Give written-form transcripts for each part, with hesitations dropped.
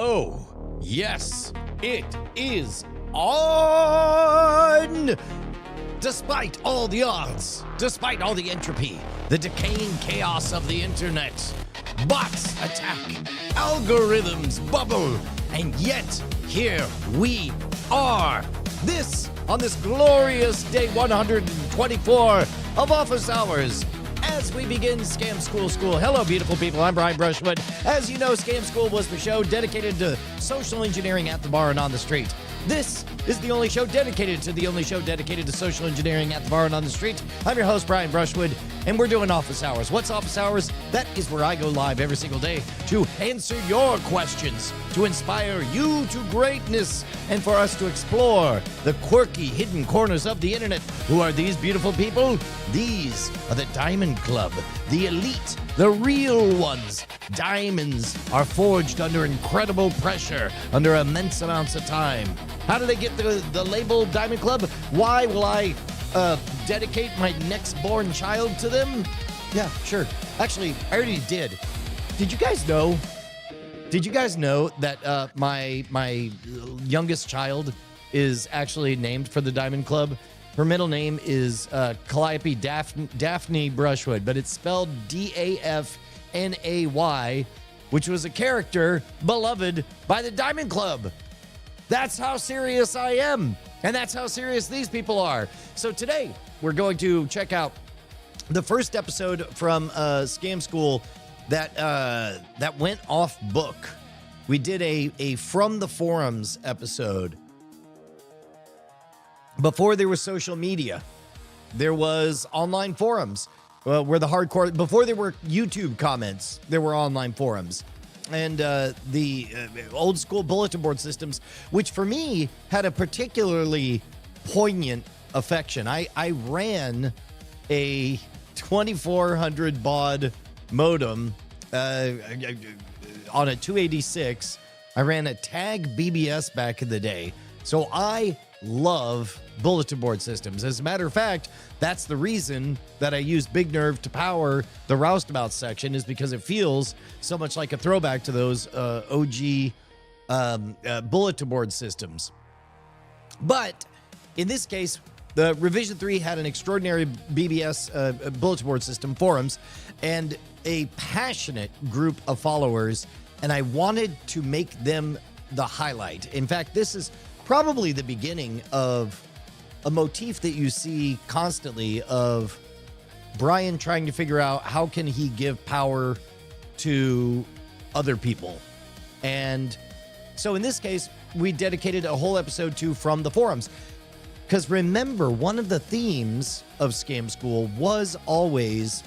Oh, yes, it is on! Despite all the odds, despite all the entropy, the decaying chaos of the internet, bots attack, algorithms bubble, and yet here we are. On this glorious day 124 of office hours, as we begin Scam School. Hello, beautiful people. I'm Brian Brushwood. As you know, Scam School was the show dedicated to social engineering at the bar and on the street. This is the only show dedicated to social engineering at the bar and on the street. I'm your host, Brian Brushwood, and we're doing office hours. What's office hours? That is where I go live every single day to answer your questions, to inspire you to greatness, and for us to explore the quirky, hidden corners of the internet. Who are these beautiful people? These are the Diamond Club, the elite, the real ones. Diamonds are forged under incredible pressure, under immense amounts of time. How do they get the label Diamond Club? Why will I dedicate my next born child to them? Yeah, sure. Actually, I already did. Did you guys know that my youngest child is actually named for the Diamond Club? Her middle name is Calliope Daphne Brushwood, but it's spelled D-A-F-N-A-Y, which was a character beloved by the Diamond Club. That's how serious I am, and that's how serious these people are. So today, we're going to check out the first episode from Scam School that went off book. We did a From the Forums episode. Before there was social media, there was online forums where the hardcore, before there were YouTube comments, there were online forums. And the old school bulletin board systems, which for me had a particularly poignant affection. I ran a 2400 baud modem on a 286. I ran a tag BBS back in the day. So I love bulletin board systems. As a matter of fact, that's the reason that I use Big Nerve to power the Roustabout section, is because it feels so much like a throwback to those OG bulletin board systems. But in this case, the Revision 3 had an extraordinary BBS bulletin board system, forums, and a passionate group of followers, and I wanted to make them the highlight. In fact, this is probably the beginning of a motif that you see constantly of Brian trying to figure out how can he give power to other people. And so in this case, we dedicated a whole episode to From the Forums. Because remember, one of the themes of Scam School was always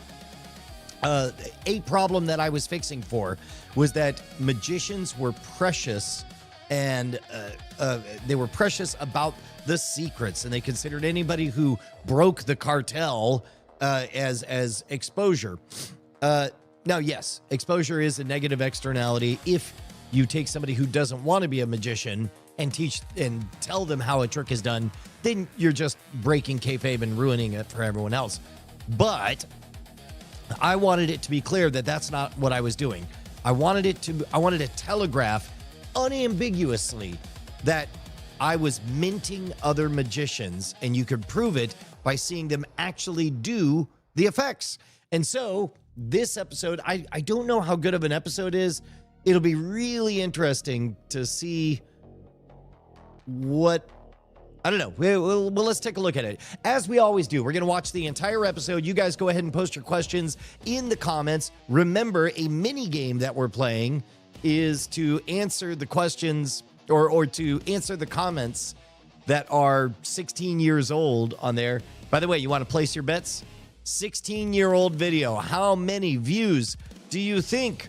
a problem that I was fixing for, was that magicians were precious, and they were precious about the secrets, and they considered anybody who broke the cartel as exposure. Now, yes, exposure is a negative externality. If you take somebody who doesn't want to be a magician and teach and tell them how a trick is done, then you're just breaking kayfabe and ruining it for everyone else. But I wanted it to be clear that that's not what I was doing. I wanted to telegraph unambiguously that I was minting other magicians, and you could prove it by seeing them actually do the effects. And so this episode, I don't know how good of an episode is. It'll be really interesting to see what, I don't know. Well, let's take a look at it. As we always do, we're going to watch the entire episode. You guys go ahead and post your questions in the comments. Remember, a mini game that we're playing is to answer the questions or to answer the comments that are 16 years old on there. By the way, you want to place your bets? 16-year-old video. How many views do you think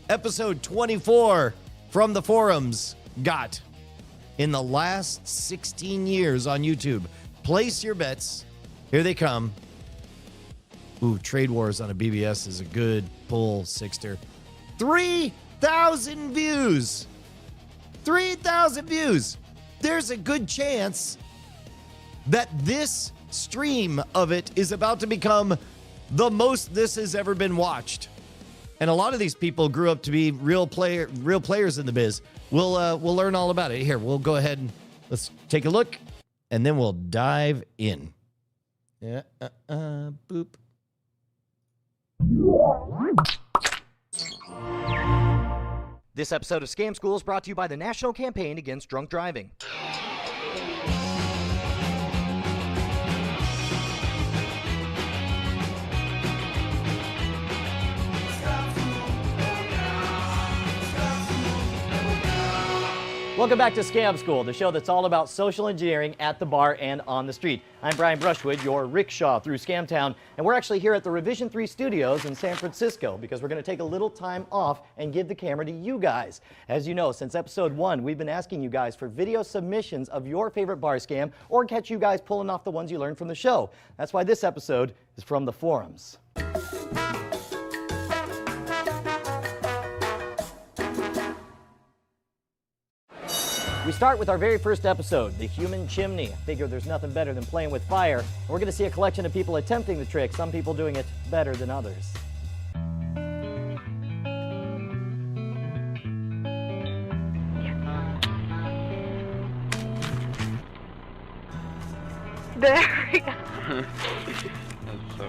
episode 24 From the Forums got in the last 16 years on YouTube? Place your bets. Here they come. Ooh, Trade Wars on a BBS is a good pull, Sixter. 3,000 views. 3,000 views. There's a good chance that this stream of it is about to become the most this has ever been watched. And a lot of these people grew up to be real players in the biz. We'll learn all about it. Here, we'll go ahead and let's take a look, and then we'll dive in. Yeah, boop. This episode of Scam School is brought to you by the National Campaign Against Drunk Driving. Welcome back to Scam School, the show that's all about social engineering at the bar and on the street. I'm Brian Brushwood, your rickshaw through Scamtown, and we're actually here at the Revision 3 studios in San Francisco because we're going to take a little time off and give the camera to you guys. As you know, since episode 1, we've been asking you guys for video submissions of your favorite bar scam or catch you guys pulling off the ones you learned from the show. That's why this episode is from the forums. We start with our very first episode, the Human Chimney. I figure there's nothing better than playing with fire. And we're going to see a collection of people attempting the trick, some people doing it better than others. There we go. That's so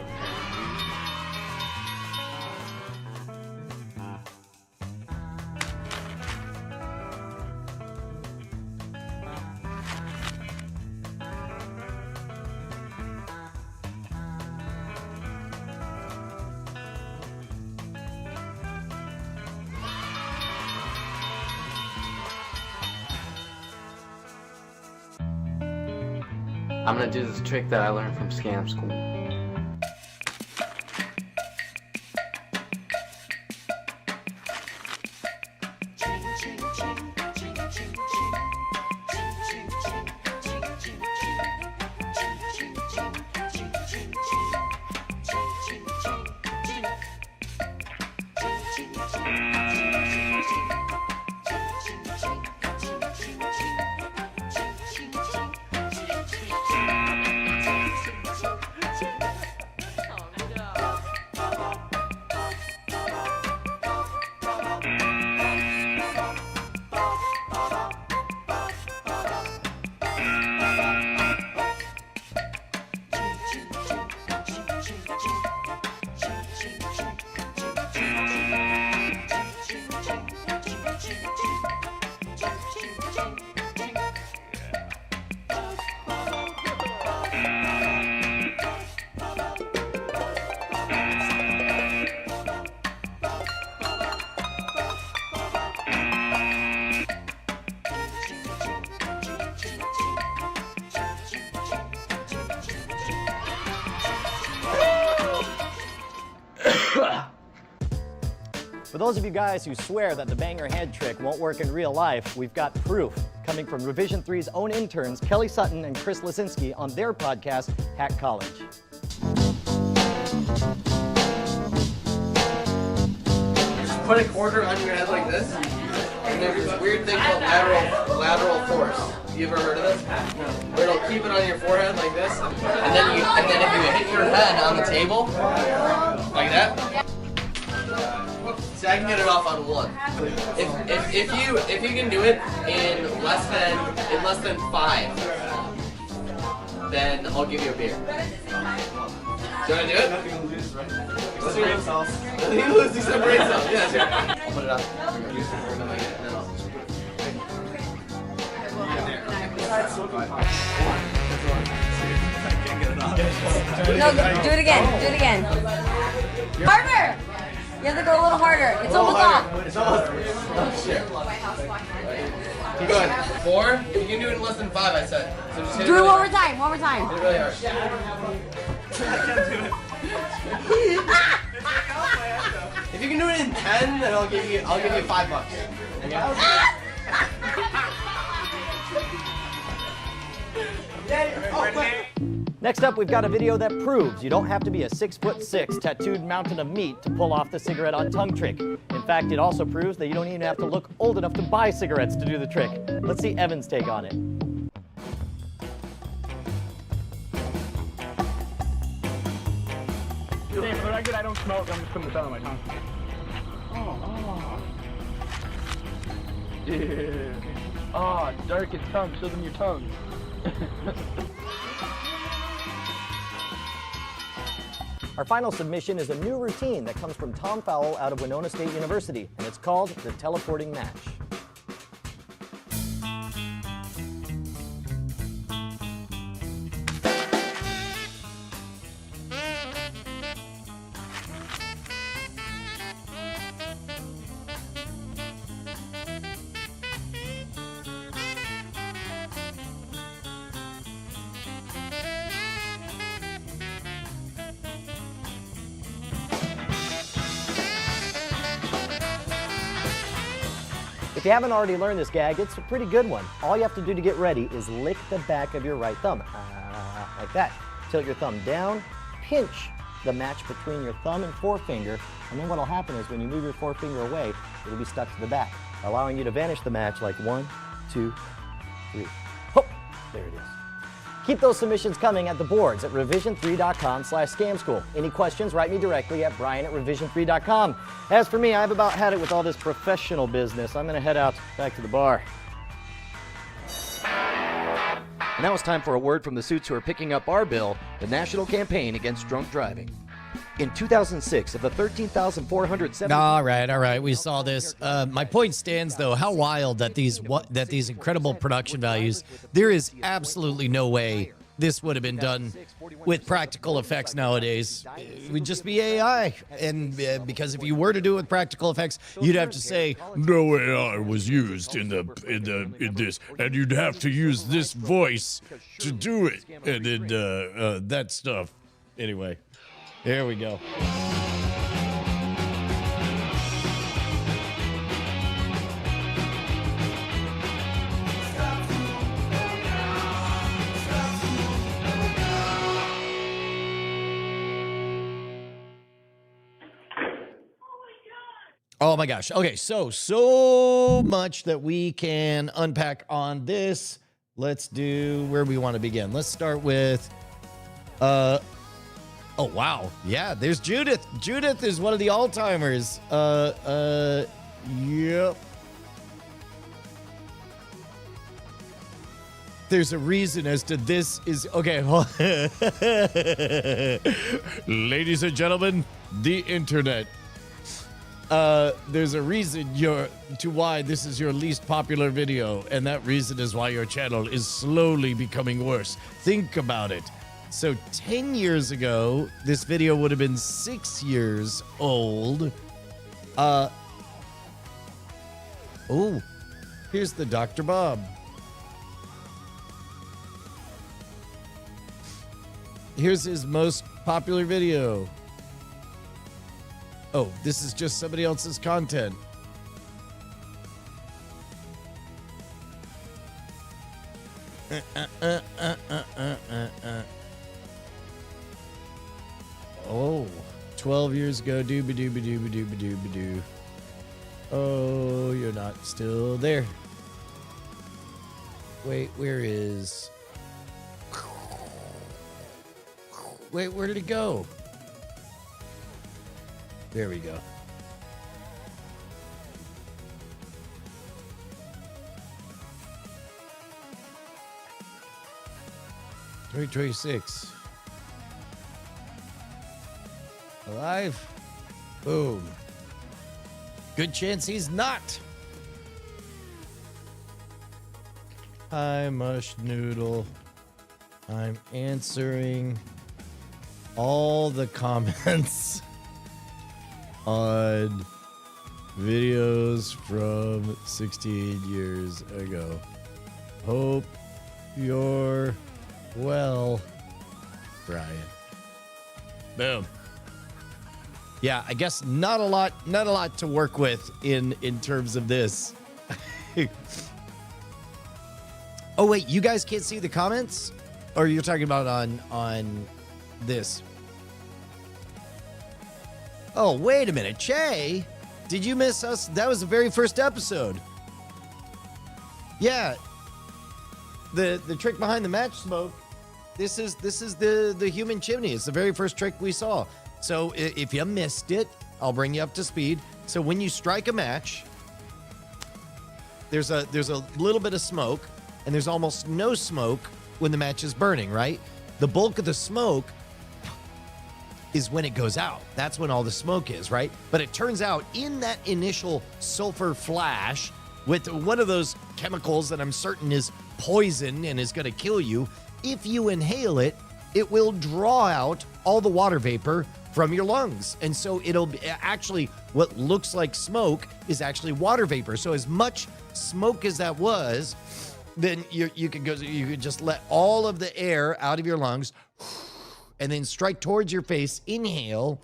I'm gonna do this trick that I learned from Scam School. For those of you guys who swear that the bang your head trick won't work in real life, we've got proof coming from Revision 3's own interns, Kelly Sutton and Chris Lesinski, on their podcast, Hack College. Put a quarter on your head like this, and there's this weird thing called lateral force. You ever heard of this? Where it'll keep it on your forehead like this, and then if you hit your head on the table, like that, see, I can get it off on one. If you can do it in less than 5, then I'll give you a beer. Do you want to do it? Let's do it. He loses some brain cells. Yeah, sure. I'll put it up. No, do it again. Do it again. Harder! You have to go a little harder. It's almost off. It's almost. Oh shit. Keep going. 4. You can do it in less than 5. I said. So just hit Do it really one more hard. time. One more time. Hit it really hard. I can't do it. If you can do it in 10, then I'll give you $5. Okay? Next up, we've got a video that proves you don't have to be a 6'6" tattooed mountain of meat to pull off the cigarette on tongue trick. In fact, it also proves that you don't even have to look old enough to buy cigarettes to do the trick. Let's see Evan's take on it. For the record, I don't smoke. I'm just putting the thumb on my tongue. Yeah. Ah, darkened tongue. Show them your tongue. Our final submission is a new routine that comes from Tom Fowell out of Winona State University, and it's called the teleporting match. If you haven't already learned this gag, it's a pretty good one. All you have to do to get ready is lick the back of your right thumb, like that. Tilt your thumb down, pinch the match between your thumb and forefinger, and then what'll happen is when you move your forefinger away, it'll be stuck to the back, allowing you to vanish the match like 1, 2, 3. Oh, there it is. Keep those submissions coming at the boards at revision3.com/scamschool. Any questions, write me directly at brian@revision3.com. As for me, I've about had it with all this professional business. I'm going to head out back to the bar. And now it's time for a word from the suits who are picking up our bill, the national campaign against drunk driving. In 2006, of the 13,470... All right. We saw this. My point stands, though. How wild that these incredible production values. There is absolutely no way this would have been done with practical effects nowadays. It would just be AI, and because if you were to do it with practical effects, you'd have to say no AI was used in this, and you'd have to use this voice to do it, and then that stuff. Anyway. There we go. Oh my gosh. Okay, so much that we can unpack on this. Let's do where we want to begin. Let's start with oh, wow. Yeah, there's Judith. Judith is one of the all-timers. Yep. There's a reason as to this is... Okay. Ladies and gentlemen, the internet. There's a reason to why this is your least popular video, and that reason is why your channel is slowly becoming worse. Think about it. So 10 years ago, this video would have been 6 years old. Oh, here's the Dr. Bob. Here's his most popular video. Oh, this is just somebody else's content. Oh, 12 years ago, dooba-dooba-dooba-dooba-dooba-doo. Oh, you're not still there. Wait, where is... Wait, where did it go? There we go. $326. Alive? Boom. Good chance he's not. Hi, Mush Noodle. I'm answering all the comments on videos from 16 years ago. Hope you're well, Brian. Boom. Yeah, I guess not a lot to work with in terms of this. Oh wait, you guys can't see the comments? Or you're talking about on this? Oh, wait a minute. Che, did you miss us? That was the very first episode. Yeah. The trick behind the match smoke. This is the Human Chimney. It's the very first trick we saw. So if you missed it, I'll bring you up to speed. So when you strike a match, there's a little bit of smoke, and there's almost no smoke when the match is burning, right? The bulk of the smoke is when it goes out. That's when all the smoke is, right? But it turns out in that initial sulfur flash with one of those chemicals that I'm certain is poison and is going to kill you, if you inhale it, it will draw out all the water vapor from your lungs. And so it'll be actually what looks like smoke is actually water vapor. So as much smoke as that was, then you could just let all of the air out of your lungs and then strike towards your face, inhale.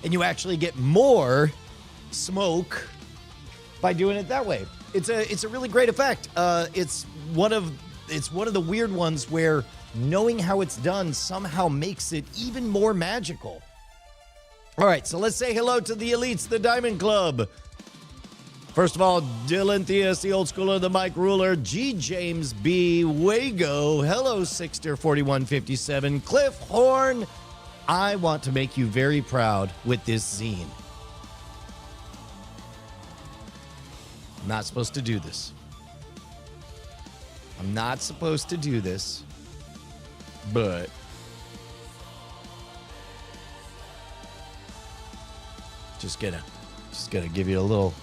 And you actually get more smoke by doing it that way. It's a really great effect. It's one of the weird ones where knowing how it's done somehow makes it even more magical. All right, so let's say hello to the elites, the Diamond Club. First of all, Dylan Theus, the old schooler, the Mike Ruler, G. James B. Wago, hello, Sixter4157, Cliff Horn. I want to make you very proud with this zine. I'm not supposed to do this. I'm not supposed to do this, but just gonna give you a little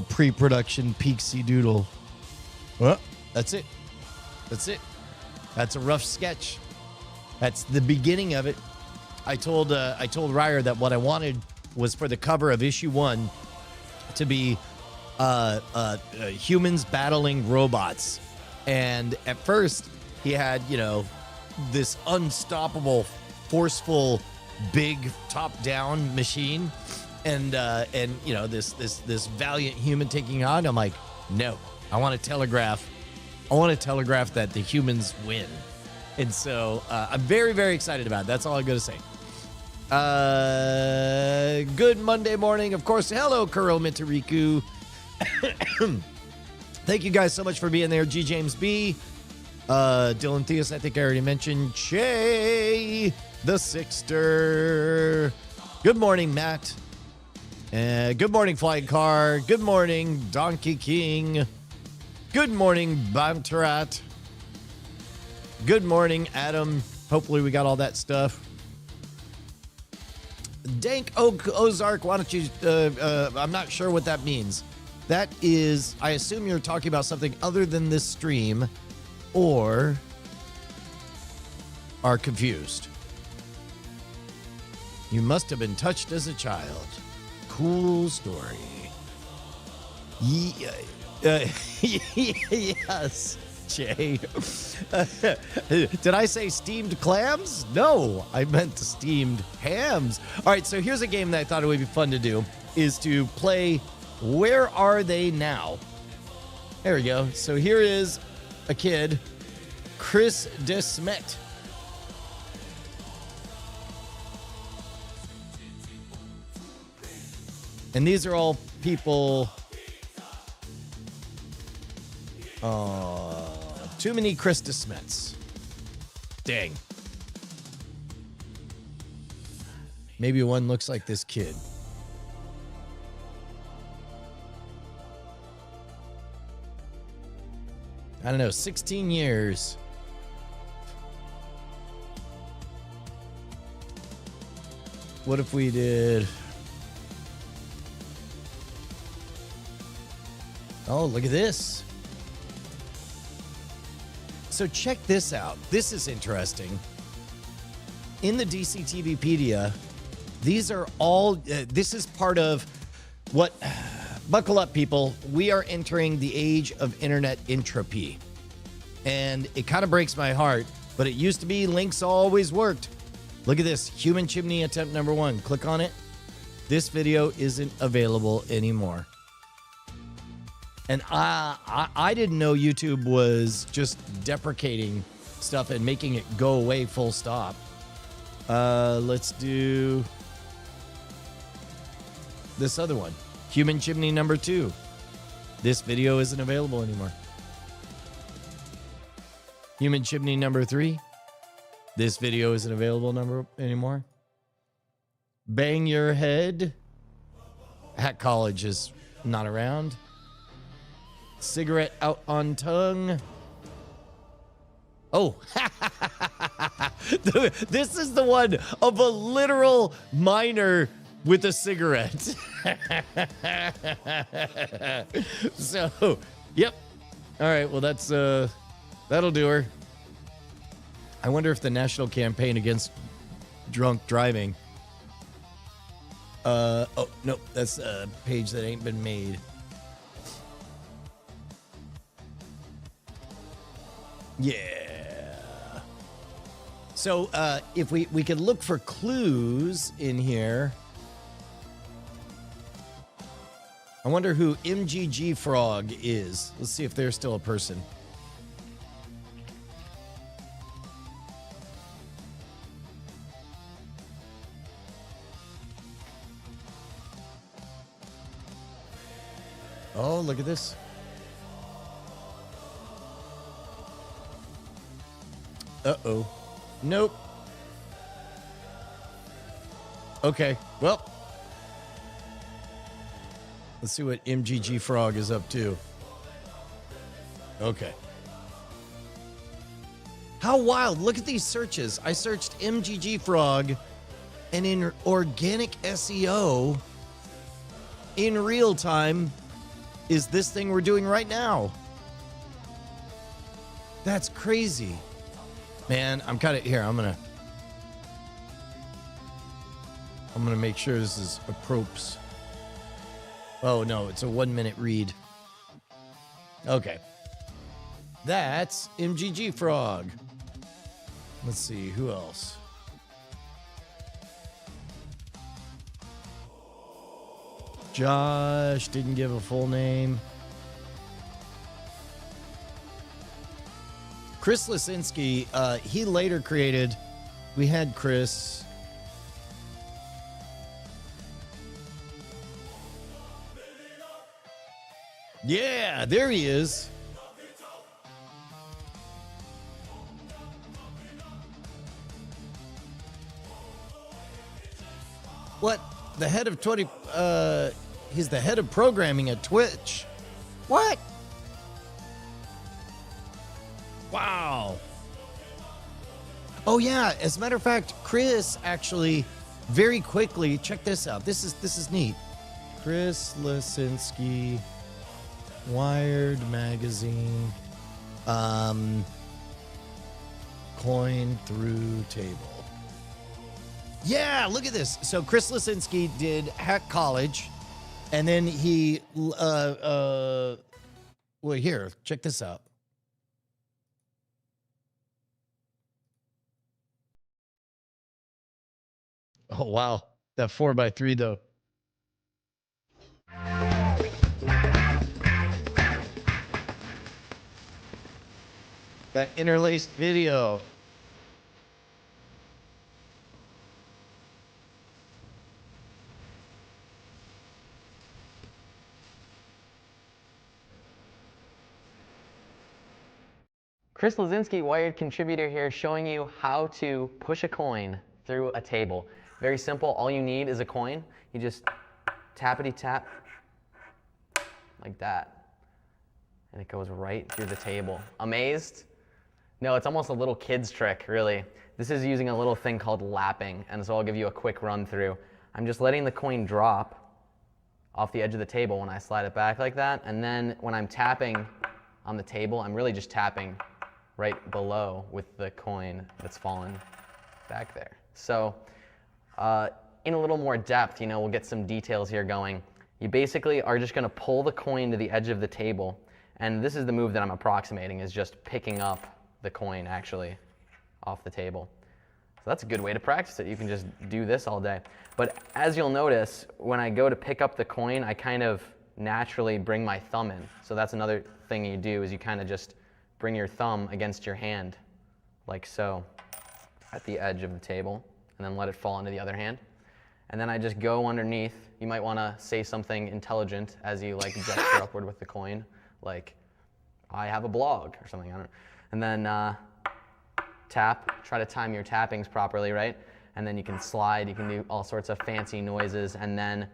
pre-production peeksy doodle. Well, that's it. That's a rough sketch. That's the beginning of it. I told Ryer that what I wanted was for the cover of issue 1 to be humans battling robots. And at first he had, this unstoppable, forceful, big top-down machine and this valiant human taking on. I'm like, no, I want to telegraph that the humans win. And so I'm very, very excited about it. That's all I'm going to say. Good Monday morning. Of course, hello, Kuro Mitariku. Thank you guys so much for being there. G. James B. Dylan Theus, I think I already mentioned. Che, the Sixter. Good morning, Matt. Good morning, Flying Car. Good morning, Donkey King. Good morning, Bantarat. Good morning, Adam. Hopefully we got all that stuff. Dank Oak Ozark, why don't you, I'm not sure what that means. That is, I assume you're talking about something other than this stream, or are confused. You must have been touched as a child. Cool story. Yes. Jay. Did I say steamed clams? No, I meant steamed hams. All right, so here's a game that I thought it would be fun to do, is to play Where Are They Now? There we go. So here is a kid, Chris de Smedt. And these are all people... too many Chris de Smets. Dang. Maybe one looks like this kid. I don't know, 16 years. What if we did... Oh, look at this. So check this out. This is interesting. In the DC TVpedia, these are all, this is part of what, buckle up people, we are entering the age of internet entropy. And it kind of breaks my heart, but it used to be links always worked. Look at this, Human Chimney attempt number 1. Click on it. This video isn't available anymore. And I didn't know YouTube was just deprecating stuff and making it go away full stop. Let's do this other one, Human Chimney number 2. This video isn't available anymore. Human Chimney number 3. This video isn't available anymore. Bang Your Head. Hat College is not around. Cigarette Out on Tongue. Oh, this is the one of a literal miner with a cigarette. So, yep. All right, well, that's that'll do her. I wonder if the national campaign against drunk driving. Oh, no, that's a page that ain't been made. Yeah. So if we could look for clues in here. I wonder who MggFrog is. Let's see if they're still a person. Oh, look at this. Uh-oh. Nope. Okay, well. Let's see what MggFrog is up to. Okay. How wild. Look at these searches. I searched MggFrog, and in organic SEO, in real time, is this thing we're doing right now. That's crazy. Man, I'm kind of here. I'm gonna make sure this is appropriate. Oh no, it's a 1-minute read. Okay. That's MggFrog. Let's see, who else? Josh didn't give a full name. Chris Lesinski, he later created, we had Chris. Yeah, there he is. What? The head of 20, he's the head of programming at Twitch. What? Wow. Oh yeah, as a matter of fact, Chris actually very quickly, check this out. This is neat. Chris Lesinski, Wired Magazine, coin through table. Yeah, look at this. So Chris Lesinski did Hack College, and then he, well, here, check this out. Oh, wow. That 4x3, though. That interlaced video. Chris Lesinski, Wired contributor here, showing you how to push a coin through a table. Very simple. All you need is a coin. You just tappity-tap like that, and it goes right through the table. Amazed? No, it's almost a little kid's trick, really. This is using a little thing called lapping, and so I'll give you a quick run through. I'm just letting the coin drop off the edge of the table when I slide it back like that, and then when I'm tapping on the table, I'm really just tapping right below with the coin that's fallen back there. So in a little more depth, we'll get some details here going. You basically are just going to pull the coin to the edge of the table, and this is the move that I'm approximating, is just picking up the coin actually off the table. So that's a good way to practice it. You can just do this all day. But as you'll notice, when I go to pick up the coin, I kind of naturally bring my thumb in. So that's another thing you do, is you kind of just bring your thumb against your hand, like so, at the edge of the table, and then let it fall into the other hand. and then I just go underneath. You might want to say something intelligent as you like gesture upward with the coin, like I have a blog or something. I don't know. And then tap. Try to time your tappings properly, right? And then you can slide. You can do all sorts of fancy noises, and then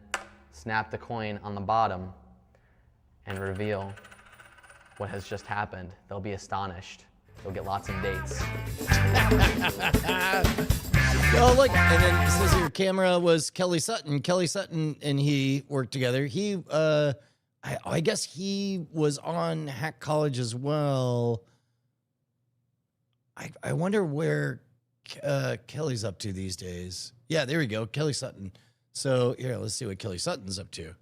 snap the coin on the bottom and reveal what has just happened. They'll be astonished. You'll get lots of dates. Oh, look, and then it says your camera was Kelly Sutton. Kelly Sutton and he worked together. He, I guess he was on Hack College as well. I wonder where Kelly's up to these days. Yeah, there we go, Kelly Sutton. So here, let's see what Kelly Sutton's up to.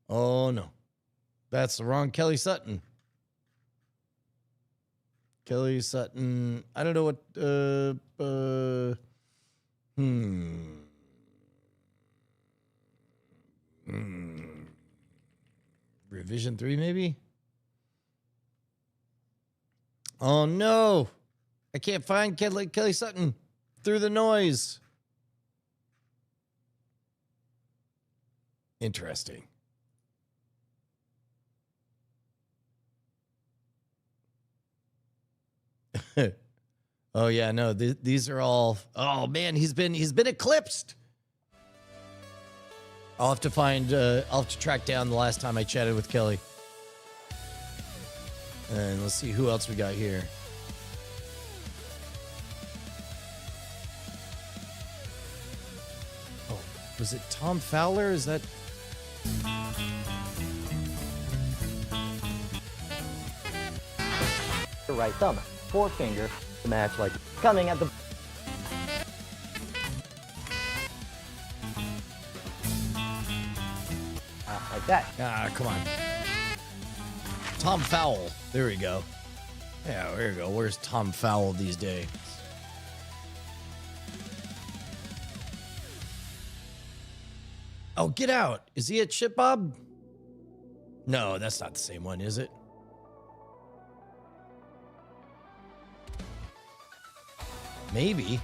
Oh no, that's the wrong Kelly Sutton. Kelly Sutton. I don't know what. Revision 3, maybe. Oh no, I can't find Kelly Sutton through the noise. Interesting. Oh yeah, no, these are all. Oh man, he's been eclipsed. I'll have to find. I'll have to track down the last time I chatted with Kelly. And let's see who else we got here. Oh, was it Tom Fowler? Is that? The right thumb, forefinger to match, like coming at the. Like that. Ah, come on. Tom Fowell. There we go. Yeah, there we go. Where's Tom Fowell these days? Oh, get out. Is he at Shit Bob? No, that's not the same one, is it? Maybe.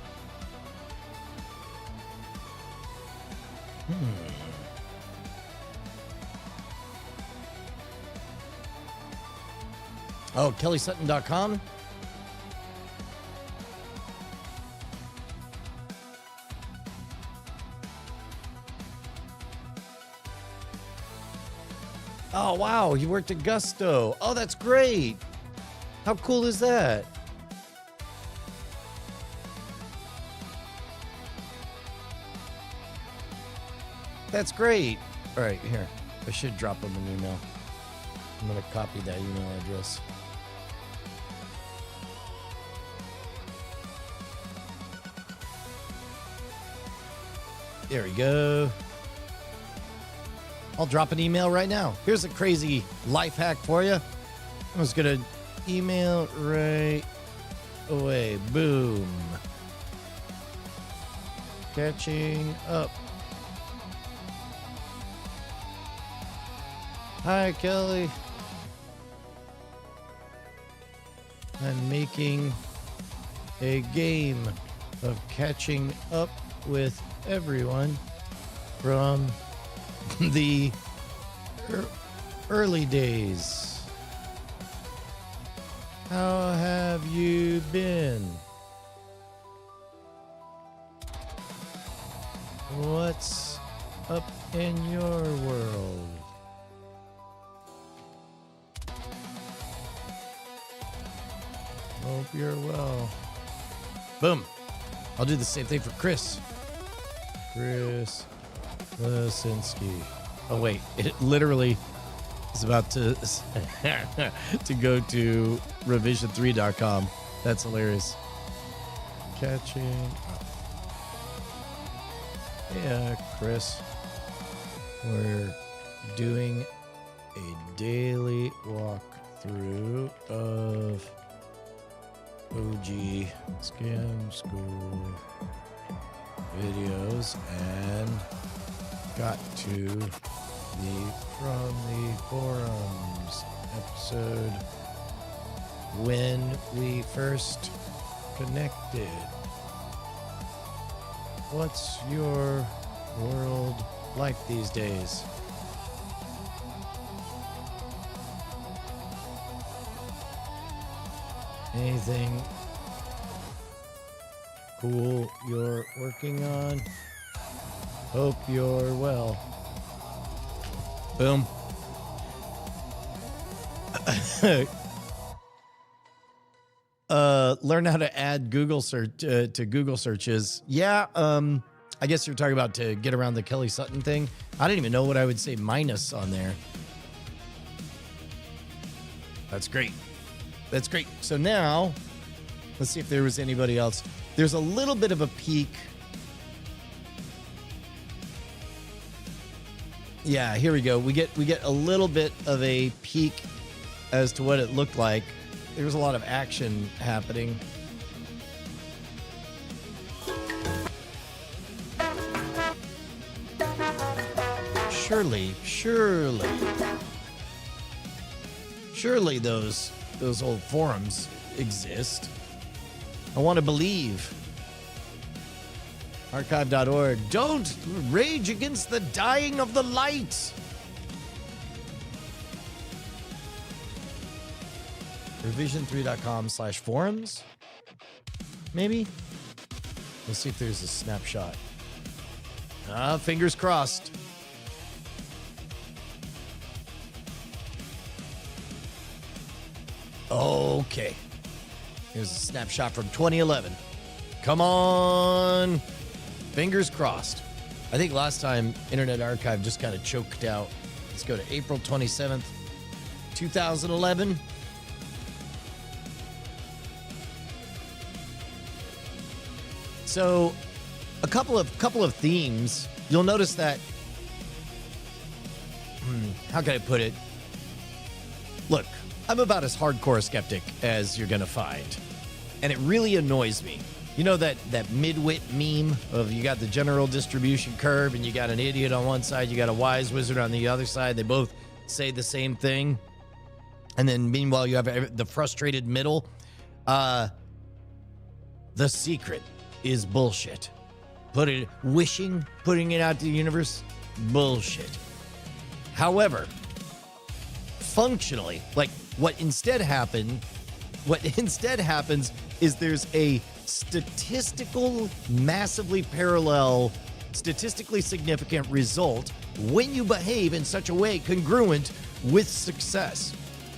Oh, KellySutton.com? Oh, wow. He worked at Gusto. Oh, that's great. How cool is that? That's great. All right, here. I should drop him an email. I'm going to copy that email address. There we go. I'll drop an email right now. Here's a crazy life hack for you. I'm just going to email right away. Boom. Catching up. Hi, Kelly. I'm making a game of catching up with everyone from the early days. How have you been? What's up in your world? Hope you're well. Boom. I'll do the same thing for Chris. Chris Lesinski. Oh, wait. It literally is about to to go to revision3.com. That's hilarious. Catching up. Yeah, Chris. We're doing a daily walkthrough of OG Scam School videos and got to the From the Forums episode when we first connected. What's your world like these days? Anything cool you're working on? Hope you're well. Boom. Learn how to add Google search to Google searches. Yeah, I guess you're talking about to get around the Kelly Sutton thing. I didn't even know what I would say minus on there. That's great. That's great. So now, let's see if there was anybody else. There's a little bit of a peak. Yeah, here we go. We get a little bit of a peek as to what it looked like. There was a lot of action happening. Surely those old forums exist. I want to believe. Archive.org. Don't rage against the dying of the light. Revision3.com/forums. Maybe? Let's see if there's a snapshot. Fingers crossed. Okay. Here's a snapshot from 2011. Come on. Fingers crossed. I think last time Internet Archive just kind of choked out. Let's go to April 27th, 2011. So, a couple of themes. You'll notice that. How can I put it? Look, I'm about as hardcore a skeptic as you're gonna find, and it really annoys me. You know that midwit meme of you got the general distribution curve, and you got an idiot on one side, you got a wise wizard on the other side. They both say the same thing, and then meanwhile you have the frustrated middle. The secret is bullshit. Putting it out to the universe, bullshit. However, functionally, like what instead happens is there's a massively parallel, statistically significant result when you behave in such a way congruent with success.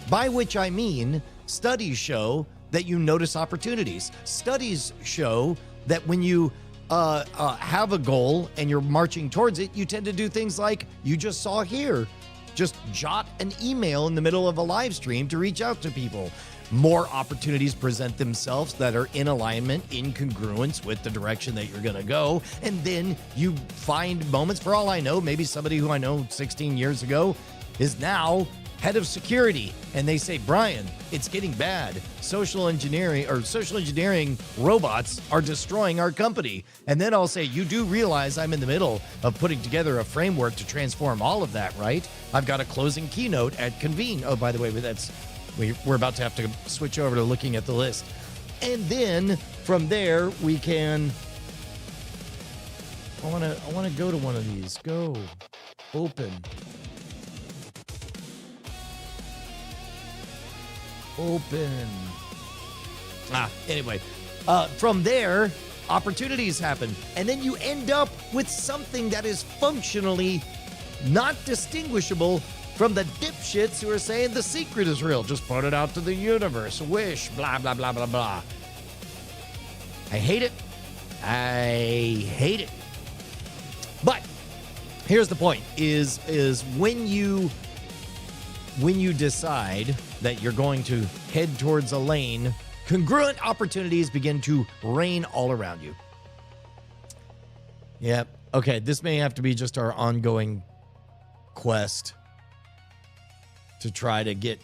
By which I mean, studies show that you notice opportunities. Studies show that when you have a goal and you're marching towards it, you tend to do things like you just saw here. Just jot an email in the middle of a live stream to reach out to people. More opportunities present themselves that are in alignment, in congruence with the direction that you're going to go. And then you find moments, for all I know, maybe somebody who I know 16 years ago is now head of security. And they say, Brian, it's getting bad. Social engineering robots are destroying our company. And then I'll say, you do realize I'm in the middle of putting together a framework to transform all of that, right? I've got a closing keynote at Convene. Oh, by the way, we're about to have to switch over to looking at the list. And then from there, we can... I want to go to one of these. Go. Open. Anyway, from there, opportunities happen. And then you end up with something that is functionally not distinguishable from the dipshits who are saying the secret is real. Just put it out to the universe. Wish, blah, blah, blah, blah, blah. I hate it. But here's the point, is when you decide that you're going to head towards a lane, congruent opportunities begin to rain all around you. Yep. Okay, this may have to be just our ongoing quest to try to get...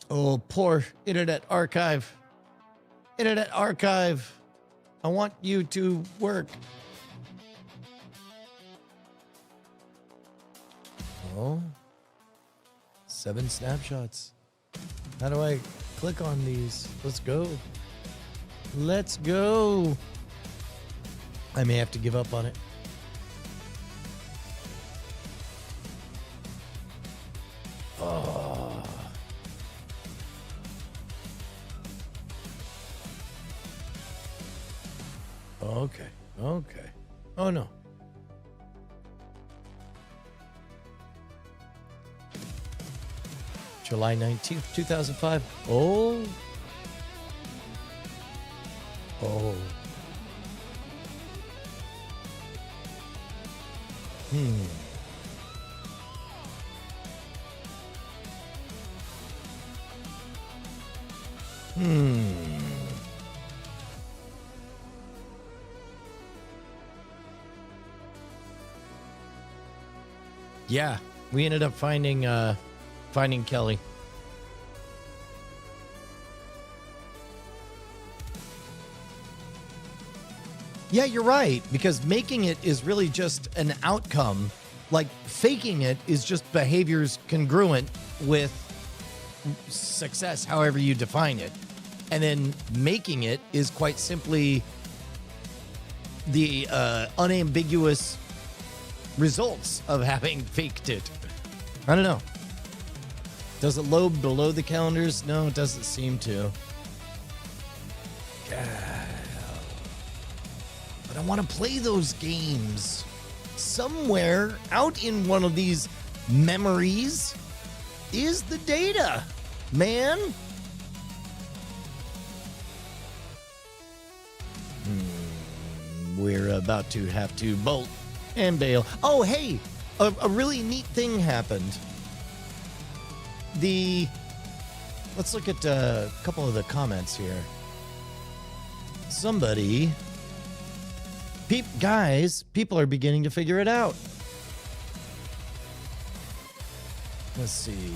Oh, poor Internet Archive. Internet Archive. I want you to work. Oh. 7 snapshots. How do I click on these? Let's go. Let's go. I may have to give up on it. Oh. Okay. Okay. Oh no. July 19th, 2005. Oh. Oh. Hmm. Yeah, we ended up finding Kelly. Yeah, you're right, because making it is really just an outcome. Like, faking it is just behaviors congruent with success, however you define it. And then making it is quite simply the unambiguous results of having faked it. I don't know. Does it load below the calendars? No, it doesn't seem to. But I want to play those games. Somewhere out in one of these memories is the data, man. We're about to have to bolt and bail. Oh, hey, a really neat thing happened. Let's look at a couple of the comments here. Somebody... Guys, people are beginning to figure it out. Let's see.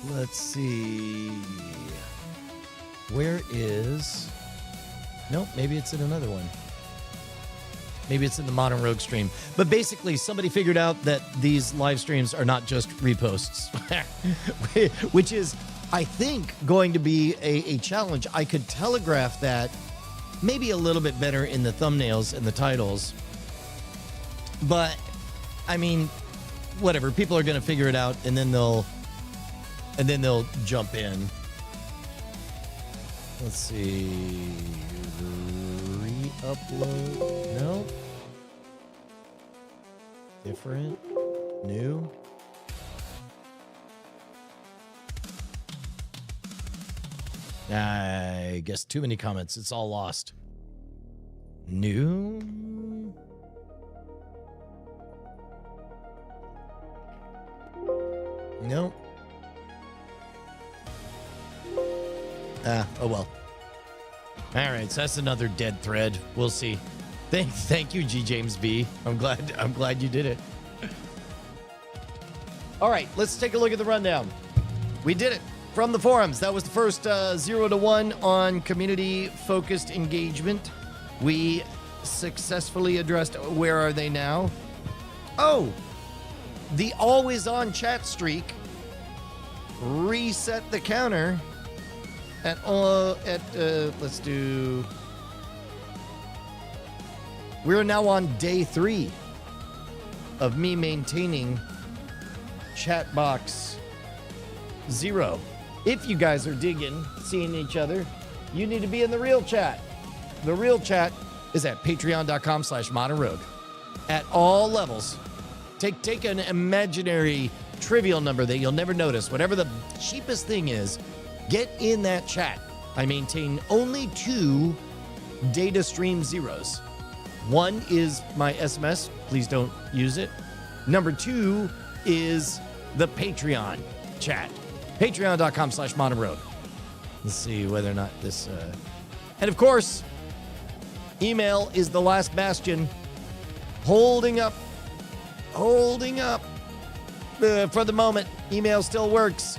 Let's see. Where is... Nope, maybe it's in another one. Maybe it's in the Modern Rogue stream. But basically, somebody figured out that these live streams are not just reposts, which is, I think, going to be a challenge. I could telegraph that maybe a little bit better in the thumbnails and the titles. But, I mean, whatever. People are going to figure it out, and then they'll jump in. Let's see. Re-upload. No. Different. New. I guess too many comments. It's all lost. New. Nope. Oh well. All right, so that's another dead thread. We'll see. Thank you, G. James B. I'm glad you did it. All right, let's take a look at the rundown. We did it from the forums. That was the first 0 to 1 on community-focused engagement. We successfully addressed where are they now? Oh, the always-on chat streak reset the counter let's do. We're now on day 3 of me maintaining Chatbox 0. If you guys are digging seeing each other, you need to be in the real chat. The real chat is at patreon.com/modernrogue. At all levels. Take an imaginary trivial number that you'll never notice. Whatever the cheapest thing is, get in that chat. I maintain only 2 data stream zeros. One is my SMS. Please don't use it. Number 2 is the Patreon chat. Patreon.com/modernrogue. Let's see whether or not this... And of course, email is the last bastion. Holding up. for the moment, email still works.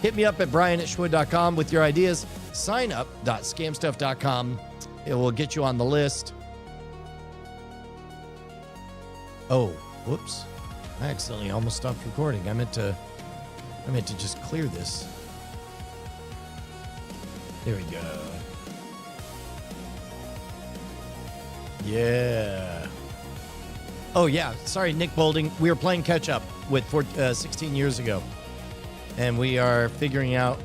Hit me up at brian@schwood.com with your ideas. Signup.scamstuff.com. It will get you on the list. Oh, whoops. I accidentally almost stopped recording. I meant to just clear this. There we go. Yeah. Oh, yeah. Sorry, Nick Bolding. We were playing catch up with 16 years ago. And we are figuring out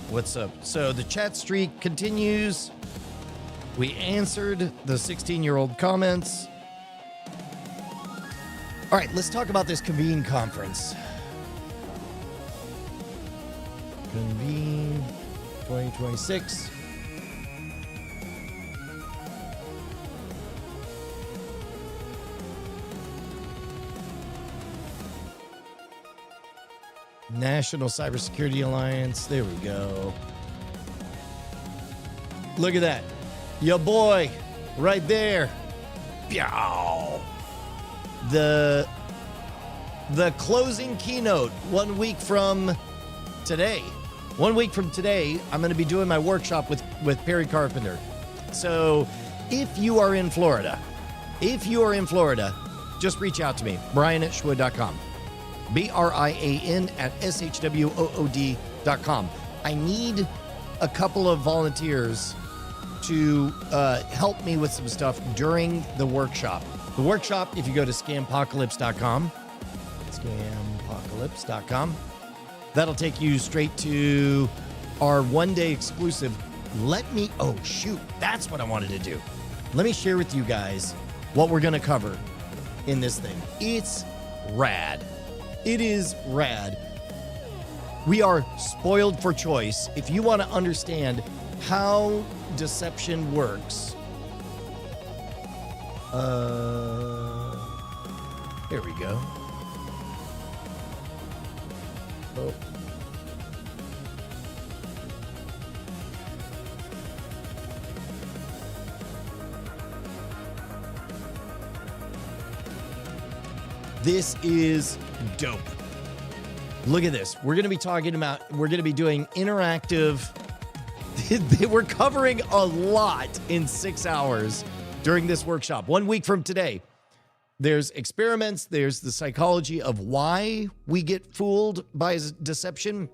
what's up. So the chat streak continues. We answered the 16-year-old comments. All right, let's talk about this Convene conference. Convene 2026. National Cybersecurity Alliance. There we go. Look at that. Your boy right there. Yow. The closing keynote 1 week from today. 1 week from today, I'm going to be doing my workshop with Perry Carpenter. So if you are in Florida, just reach out to me, brian@schwood.com. BRIAN@SHWOOD.com. I need a couple of volunteers to help me with some stuff during the workshop. The workshop, if you go to scampocalypse.com, that'll take you straight to our one-day exclusive. Oh, shoot, that's what I wanted to do. Let me share with you guys what we're going to cover in this thing. It's rad. It is rad. We are spoiled for choice. If you want to understand how deception works, there we go. Oh. This is dope. Look at this. We're going to be doing interactive. We're covering a lot in 6 hours during this workshop. 1 week from today, there's experiments. There's the psychology of why we get fooled by deception,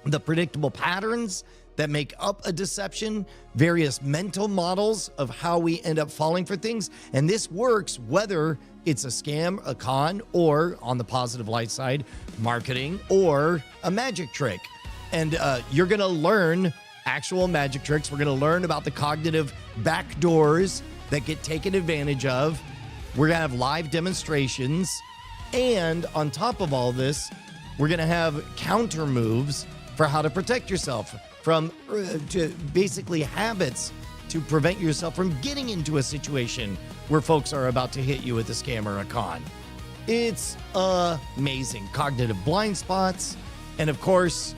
the predictable patterns that make up a deception, various mental models of how we end up falling for things. And this works whether it's a scam, a con, or on the positive light side, marketing, or a magic trick. And you're going to learn actual magic tricks. We're going to learn about the cognitive backdoors that get taken advantage of. We're going to have live demonstrations. And on top of all this, we're going to have counter moves for how to protect yourself from basically habits to prevent yourself from getting into a situation where folks are about to hit you with a scam or a con. It's amazing. Cognitive blind spots, and of course,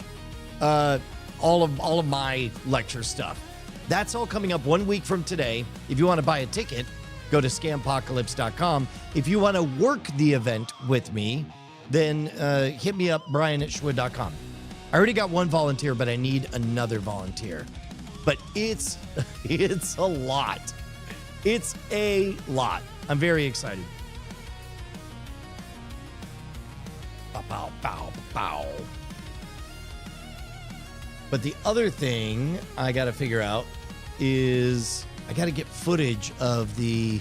all of my lecture stuff. That's all coming up 1 week from today. If you want to buy a ticket, go to scampocalypse.com. If you want to work the event with me, then hit me up, brian@schwood.com. I already got one volunteer, but I need another volunteer. But it's a lot. It's a lot. I'm very excited. Pow, pow, pow, pow. But the other thing I got to figure out is I got to get footage of the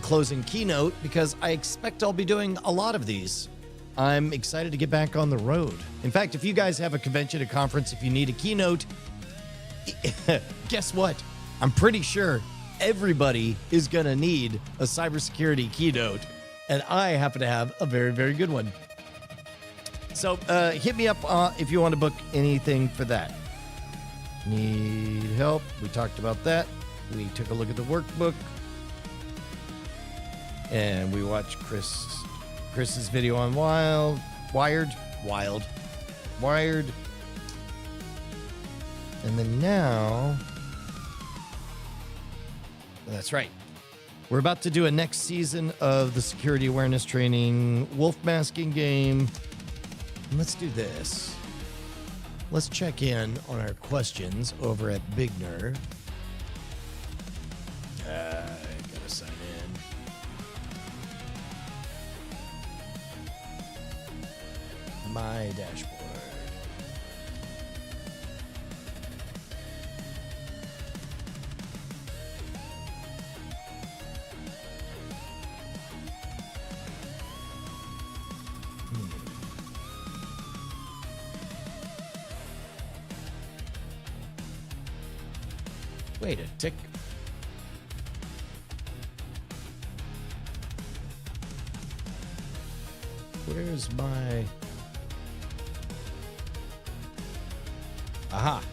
closing keynote, because I expect I'll be doing a lot of these. I'm excited to get back on the road. In fact, if you guys have a convention, a conference, if you need a keynote, guess what? I'm pretty sure everybody is going to need a cybersecurity keynote, and I happen to have a very, very good one. So hit me up if you want to book anything for that. Need help? We talked about that. We took a look at the workbook, and we watched Chris's video on Wired. And then now, that's right. We're about to do a next season of the security awareness training wolf masking game. And let's do this. Let's check in on our questions over at Big Nerve. I gotta sign in. My dashboard. Wait a tick. Where's my... Aha.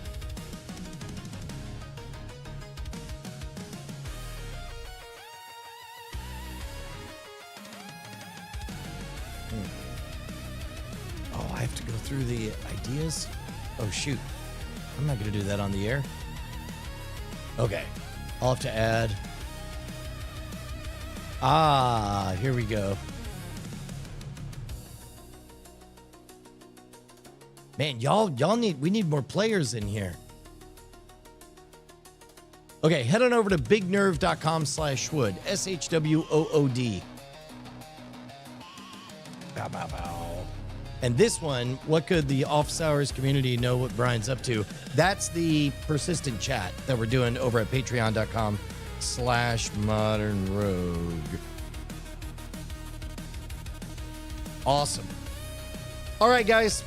Oh, I have to go through the ideas? Oh, shoot. I'm not going to do that on the air. Okay. I'll have to add... Ah, here we go. Man, we need more players in here. Okay, head on over to bignerve.com/Shwood. SHWOOD. Bow, bow, bow. And this one, what could the office hours community know what Brian's up to? That's the persistent chat that we're doing over at patreon.com/modernrogue. Awesome. All right, guys.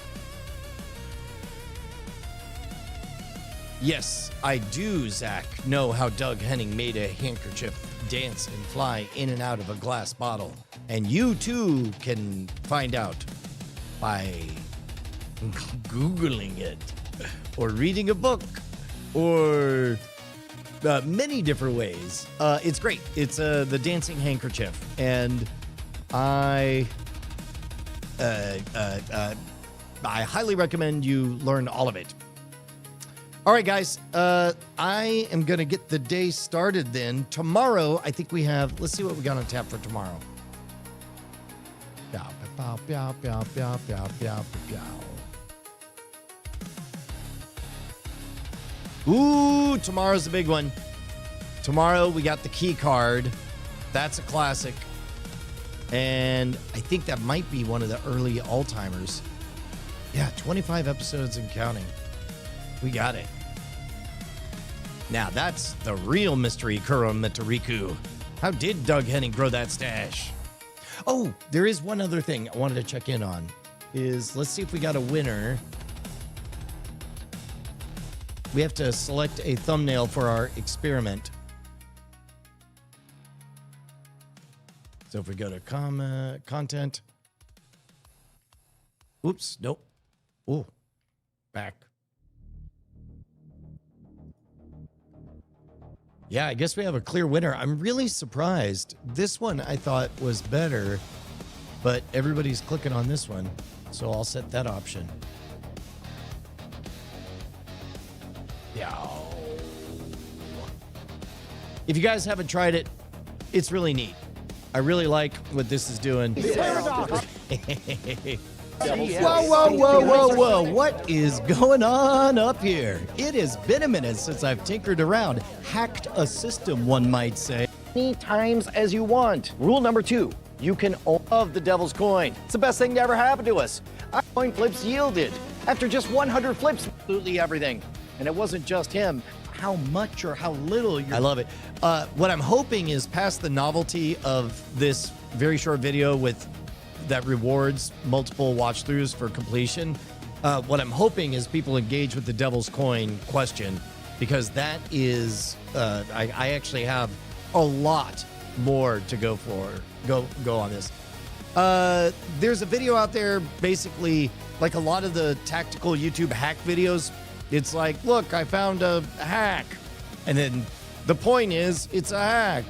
Yes, I do, Zach, know how Doug Henning made a handkerchief dance and fly in and out of a glass bottle. And you, too, can find out by Googling it or reading a book or many different ways. It's great. It's the dancing handkerchief. And I highly recommend you learn all of it. All right, guys, I am going to get the day started then. Tomorrow, I think we have, let's see what we got on tap for tomorrow. Ooh, tomorrow's a big one. Tomorrow, we got the key card. That's a classic. And I think that might be one of the early all-timers. Yeah, 25 episodes and counting. We got it. Now that's the real mystery Kuro Mitariku. How did Doug Henning grow that stash? Oh, there is one other thing I wanted to check in on. Let's see if we got a winner. We have to select a thumbnail for our experiment. So if we go to content. Oops, nope. Oh, back. Yeah, I guess we have a clear winner. I'm really surprised. This one I thought was better, but everybody's clicking on this one. So I'll set that option. Yeah. If you guys haven't tried it, it's really neat. I really like what this is doing. Whoa. What is going on up here? It has been a minute since I've tinkered around. Hacked a system, one might say. Many times as you want. Rule number 2, you can own the devil's coin. It's the best thing to ever happen to us. Our coin flips yielded. After just 100 flips, absolutely everything. And it wasn't just him. How much or how little you're... I love it. What I'm hoping is past the novelty of this very short video that rewards multiple watch-throughs for completion. What I'm hoping is people engage with the Devil's Coin question, because that is, I actually have a lot more to go on this. There's a video out there, basically, like a lot of the tactical YouTube hack videos. It's like, look, I found a hack. And then the point is, it's a hack.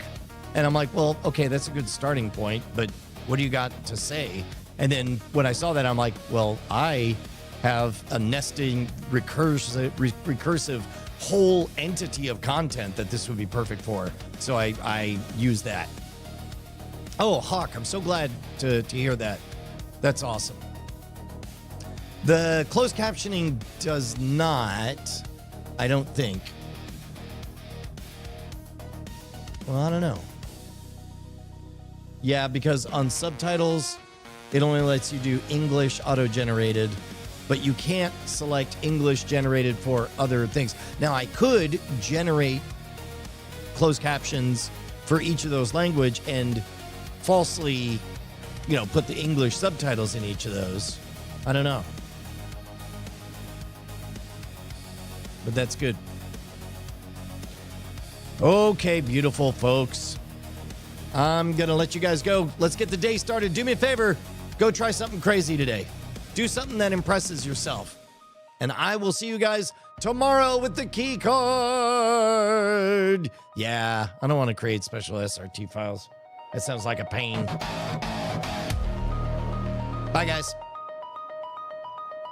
And I'm like, well, okay, that's a good starting point, but what do you got to say? And then when I saw that, I'm like, well, I have a nesting recursive whole entity of content that this would be perfect for. So I use that. Oh, Hawk, I'm so glad to hear that. That's awesome. The closed captioning does not, I don't think. Well, I don't know. Yeah, because on subtitles, it only lets you do English auto-generated, but you can't select English generated for other things. Now, I could generate closed captions for each of those language and falsely, put the English subtitles in each of those. I don't know. But that's good. Okay, beautiful folks. I'm going to let you guys go. Let's get the day started. Do me a favor. Go try something crazy today. Do something that impresses yourself. And I will see you guys tomorrow with the key card. Yeah, I don't want to create special SRT files. That sounds like a pain. Bye, guys.